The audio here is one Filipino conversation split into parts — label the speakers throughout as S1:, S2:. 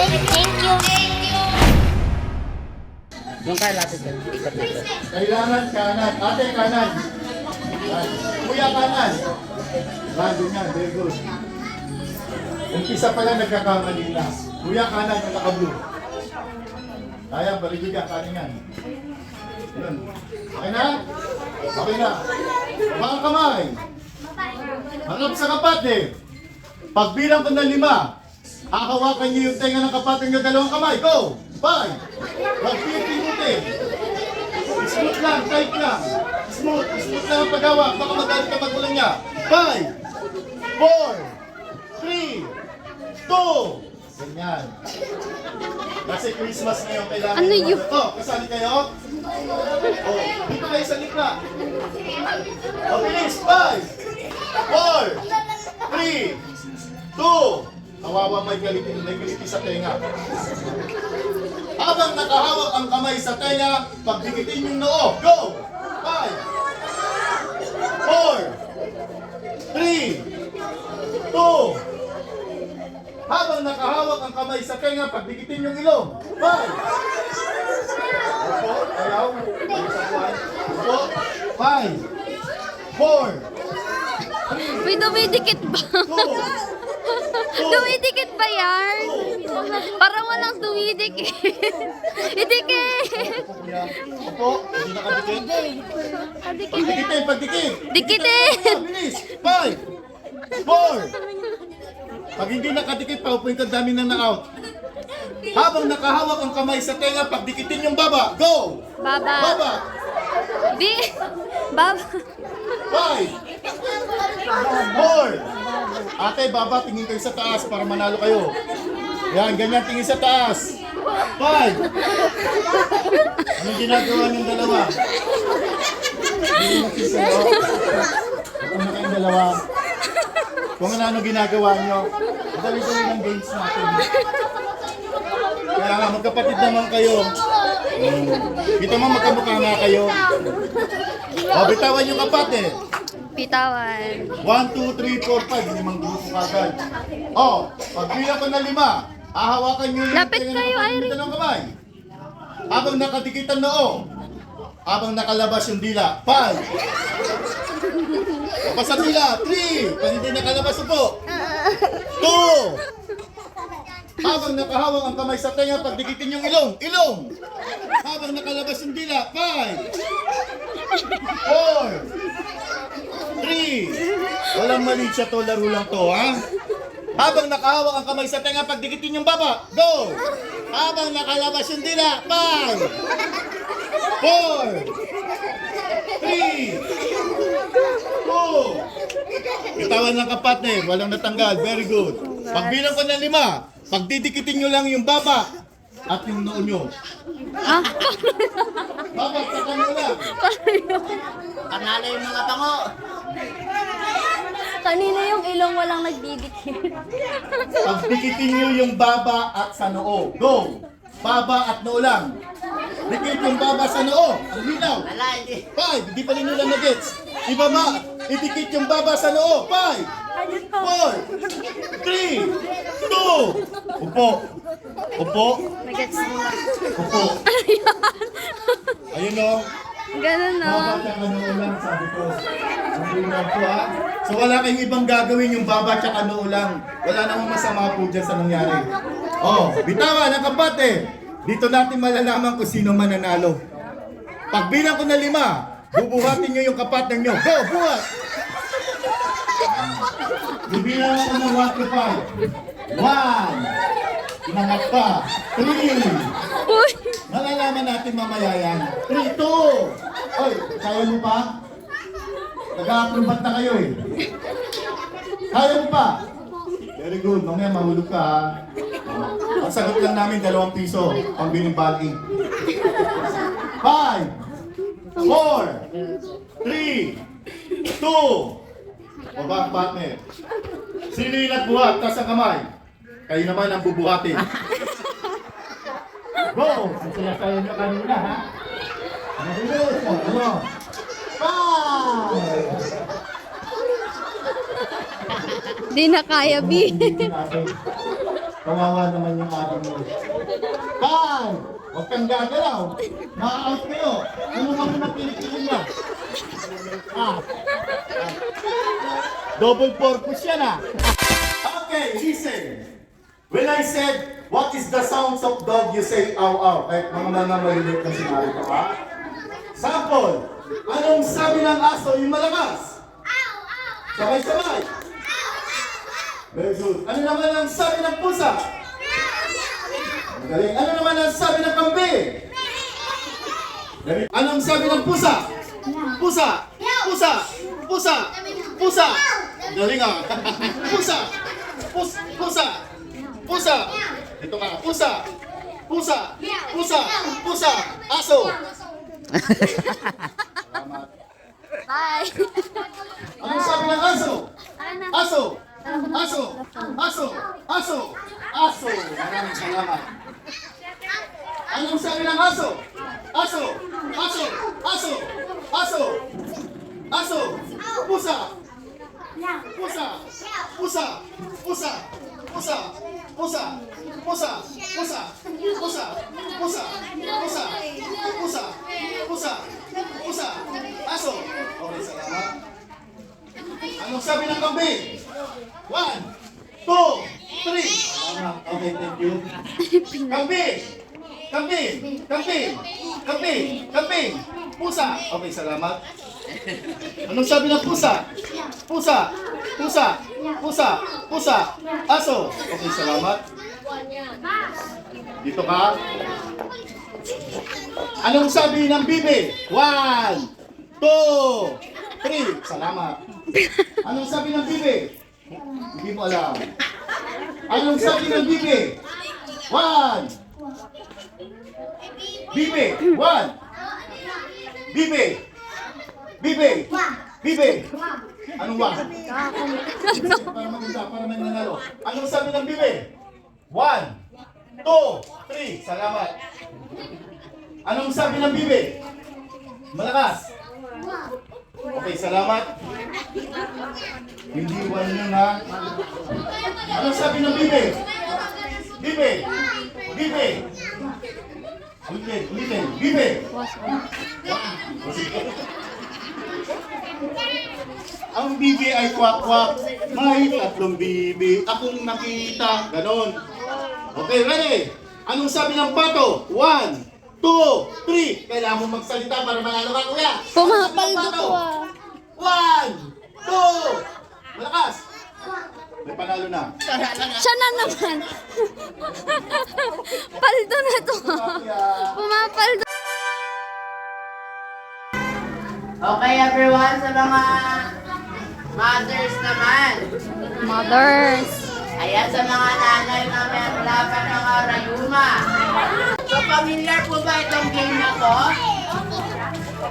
S1: Thank you.
S2: Yung kaya lapit ka. Ikot dito.
S3: Kailangan kanan. Ate, kanan. Yan. Kuya, kanan. Doon yan. Very good. Umpisa pa lang nagkakamali na. Kuya, kanan yung naka-blue. Kaya, baligid ka. Kanin yan. Yun. Okay na? Okay na. Mga kamay. Harap sa kapatid. Pagbilang ko ng 5, hahawakan niyo yung tenga ng kapatid niyo dalawang kamay. Go! 5. Huwag pinipingutin. Smooth lang, tight lang. Smooth lang ang paghawak. Baka magalit ka magulang niya. 5, 4, 3, 2. Ganyan. Kasi Christmas ngayon, kailangan
S1: Ano yun?
S3: Kasali kayo? Dito kayo sa likla. Bilis. 5, 4, 3, 2. Kawawa may galiti sa tenga. Habang nakahawak ang kamay sa tenga, pagdikitin yung noo. Go! 5, 4, 3, 2. Habang nakahawak ang kamay sa tenga, pagdikitin yung ilong. 5. Opo, ayaw. Opo, 5, 4, 3,
S1: May dumidikit ba?
S3: 2.
S1: Dumidikit ba yan? Parang walang dumidikit. Idikit.
S3: Opo, hindi nakadikit. Pagdikit.
S1: Dikitin.
S3: Bilis. 5, 4. Pag hindi nakadikit, paupuin ka dami na na-out. Habang nakahawak ang kamay sa tenga, pagdikitin yung baba. Go!
S1: Baba.
S3: Baba.
S1: Baba.
S3: 5, 4. Ate, baba, tingin kayo sa taas para manalo kayo. Yan, ganyan, tingin sa taas. 5. Anong ginagawa niyong dalawa? Hindi nagsisayo. Huwag na kayong dalawa. Kung ano ginagawa niyo, dali-dali ng games natin. Kaya nga, magkapatid naman kayo. Kita mo, magkamukha nga kayo. Bitawan yung kapatid.
S1: Pitawan.
S3: 1, 2, 3, 4, 5. 5 grupo kagad. Pagbilang ko na 5, hahawakan nyo yung
S1: Lapit
S3: tenga ng
S1: kayo,
S3: kapatid
S1: Irene.
S3: ng kamay. Habang nakadikit ang noo, habang nakalabas yung dila. 5. Kapag sa dila. 3. Pag hindi nakalabas po. 2. Habang nakahawak ang kamay sa tenga, pagdikitin yung ilong. Habang nakalabas yung dila. 5, 4, 3. Walang mali siya to, laro lang to, ha? Habang nakahawak ang kamay sa tenga, pagdikitin yung baba. Go! Habang nakalabas yung dila. 5, 4, 3, 2. Bitawan ng kapatid, walang natanggal. Very good. Pagbilang ko ng 5, pagdidikitin nyo lang yung baba at yung noo nyo. Baba, takan nyo lang.
S2: Kanala yung mga tango.
S1: Kanina yung ilong walang nagdidikit.
S3: Pagdikitin nyo yung baba at sa noo. Go! Baba at noo lang. Dikit yung baba sa noo. Ang linaw.
S2: Wala, hindi.
S3: 5, hindi pa rin nila na-gets. Iba ma, idikit yung baba sa noo. 5, 4, 3, 2. Upo.
S1: Nagets mo na.
S3: Upo. Ayun o.
S1: Ganun na.
S3: Baba tsaka noo lang, sabi ko. Ang linaw po, ha. So wala kayong ibang gagawin yung baba tsaka noo lang. Wala namang masama po dyan sa nangyari. Bitawan ang kapatid. Dito natin malalaman kung sino mananalo. Pagbilang ko na 5, bubuhatin nyo yung kapatid nyo. Go, buhat! Bibilang ako ng 1 to 5. 1. Inangat pa. 3.
S1: Uy!
S3: Malalaman natin mamaya yan. 3, 2. Oy, kaya mo pa? Nag-a-approve na kayo eh. Kaya mo pa? Very good. Mamaya mahulog ka, ha? Ang sagot lang namin 2 piso. Pang binibaling. 5, 4, 3, 2. Baba ang partner. Sino yung nagbuhat? Taas ang kamay. Kayo naman ang bubuhatin. Go! Sinasayo nyo kanina, ha? Mabilis! Ano? 5!
S1: Di na kaya, B.
S3: Ulitin natin. Kawawa naman yung ating mo. Kai! Huwag kang gagalaw. Ma-out kayo. Ano ka muna pinipiling niya? Ah. Double purpose yan ah. Okay, listen. When I said, what is the sounds of dog, you say, ow, ow. Kahit mga maliliit na sinabi ko ha. Sample. Anong sabi ng aso yung malakas? Sabay-sabay. Very good. Ano naman ang sabi ng pusa? Magaling. Ano naman ang sabi ng kambing? Anong sabi ng pusa? Pusa! Pusa! Pusa! Pusa! Galing ah. Pusa! Pusa! Pusa! Ito ka. Pusa! Pusa! Pusa! Pusa! Aso! Salamat.
S1: Bye.
S3: Anong sabi ng aso? Aso! Aso! Aso! Aso! Aso! Maraming salamat. Anong sabi ng aso? Aso! Aso! Aso! Aso! Aso! Pusa! Pusa! Pusa! Pusa! Pusa! Pusa! Pusa! Pusa! Pusa! Pusa! Pusa! Pusa! Pusa! Pusa! Aso! Okay, salamat. Anong sabi ng kambing? 1, 2, 3. Okay, thank you. Kambing! Kambing! Kambing! Kambing! Kambing! Pusa! Okay, salamat. Anong sabi ng pusa? Pusa! Pusa! Pusa! Pusa! Aso! Okay, salamat. Dito ka. Anong sabi ng bibi? 1, 2, 3. Salamat. Anong sabi ng bibi? Hindi mo alam. Anong sabi ng bibi? 1. Bibi. 1. Bibi. Bibi. Bibi. Anong wag? Para maganda, para may nanalo. Anong sabi ng bibi? 1, 2, 3. Salamat. Anong sabi ng bibi? Malakas. Okay, salamat. Hindi one yun ha. Anong sabi ng bibi? Bibi. Bibi. Ulitin, ulitin. Bibi. Ang bibi ay kwak-kwak. May tatlong bibi akong nakita. Ganon. Okay, ready? Anong sabi ng pato? 1, 2, 3. Kailangan mo magsalita para manalo ka, kuya.
S1: Pumapaldo ko ah.
S3: 1, 2. Malakas. May panalo na.
S1: Siya na naman. Paldo na to. Pumapaldo.
S2: Okay everyone, sa mga mothers naman.
S1: Mothers.
S2: Ayan, sa mga nanay na may laban ng Rayuma. So, familiar po ba itong game na to?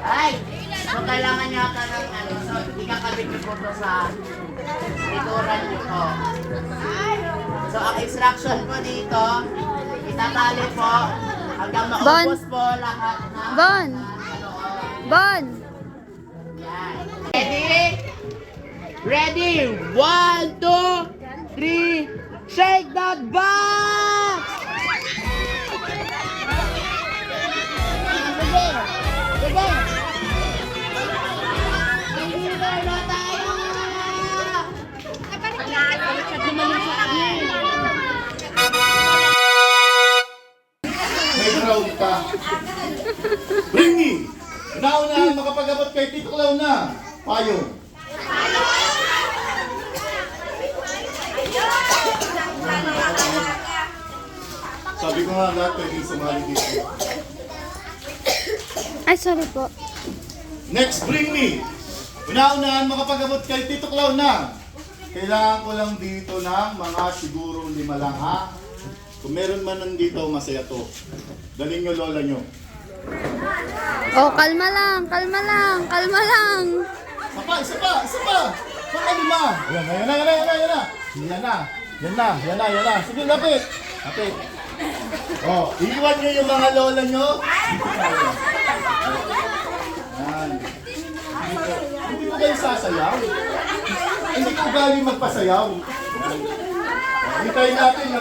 S2: Ay, so kailangan niyo ata ng ano, so ikakabit niyo po to sa likuran niyo po. So, ang instruction po dito, itatali po hanggang maubos po lahat na
S1: Bon. Bon.
S2: yan. Ready? Ready? 1, 2, 3, shake that box! Sige! Sige! Deliver na tayo!
S3: May crowd ka. Bring me! Nauna makapag-abot kay Tito Clown na. Payong. Sabi ko nga lahat pwede sumali dito.
S1: Ay, sorry po.
S3: Next, bring me! Una-unahan makapag-abot kay Tito Clown na. Kailangan ko lang dito ng mga siguro 5 lang ha. Kung meron man nandito, masaya to. Dalhin nyo lola nyo.
S1: Oh, kalma lang, kalma lang, kalma lang.
S3: Isa pa! Saka 5! Ayan na. Yan na. Sige, lapit. Oh, iwan nyo yung mga lola nyo. Yan. Hindi ko kayo sasayaw. Hindi ko galing magpasayaw. Hintayin natin na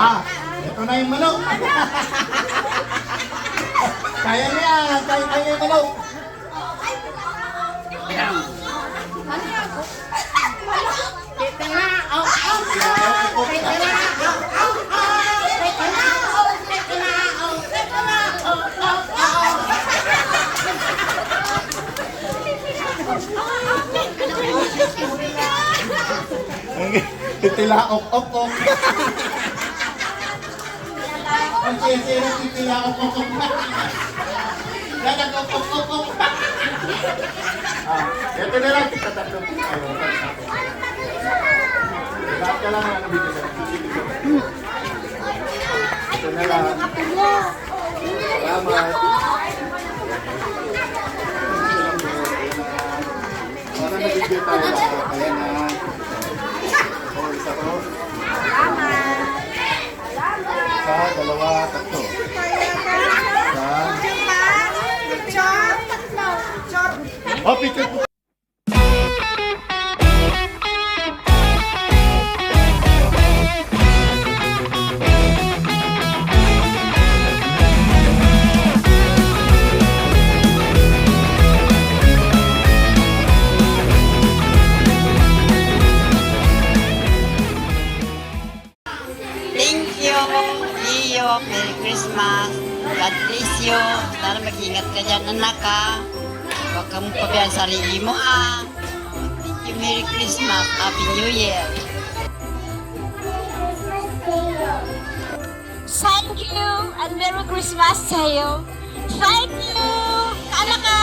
S3: Ito na yung manok. Kaya niya, kaya yung manok. Titilaok-ok-ok. Ang sisira, titilaok-ok-ok. Nagag-ok-ok-ok. Ito na lang, tatatlong tayo. Lahat ka lang ang nabigyan na. Ito na lang. Salamat. Para nabigyan tayo. Kaya na. Isa ko. Isa, dalawa, tatlo. Isa. Oh, picture po.
S4: Thank you, Iyo. Merry Christmas. God bless you. Sana mag-ingat ka dyan, anak, ha. Huwag kang pabayaan sarili mo, ah. Thank you, Merry Christmas. Happy New Year.
S5: Thank you and Merry Christmas sa'yo. Thank you! Anak ka!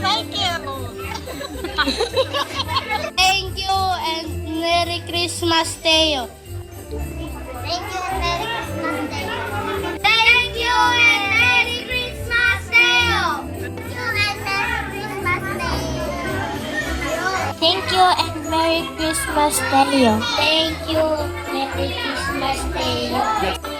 S5: Thank you!
S1: Thank you and Merry Christmas, Teo.
S5: Thank you and Merry Christmas sa'yo.
S1: Thank you and Merry Christmas, Teo.
S5: Thank you and Merry Christmas sa'yo. Thank you, Merry Christmas sa'yo.